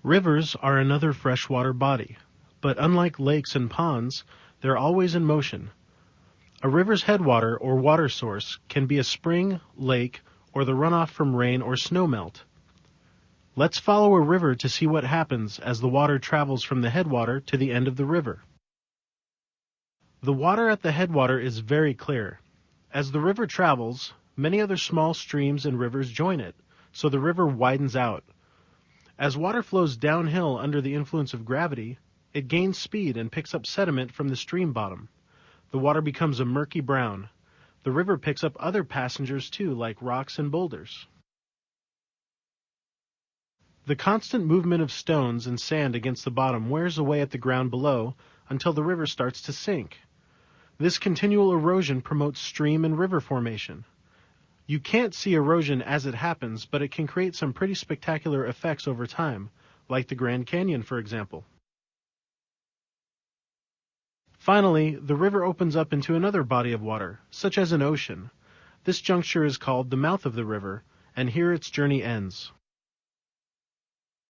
Rivers are another freshwater body, but unlike lakes and ponds, they're always in motion. A river's headwater or water source can be a spring, lake, or the runoff from rain or snowmelt. Let's follow a river to see what happens as the water travels from the headwater to the end of the river. The water at the headwater is very clear. As the river travels, many other small streams and rivers join it, so the river widens out. As water flows downhill under the influence of gravity, it gains speed and picks up sediment from the stream bottom. The water becomes a murky brown. The river picks up other passengers too, like rocks and boulders. The constant movement of stones and sand against the bottom wears away at the ground below until the river starts to sink. This continual erosion promotes stream and river formation. You can't see erosion as it happens, but it can create some pretty spectacular effects over time, like the Grand Canyon, for example. Finally, the river opens up into another body of water, such as an ocean. This juncture is called the mouth of the river, and here its journey ends.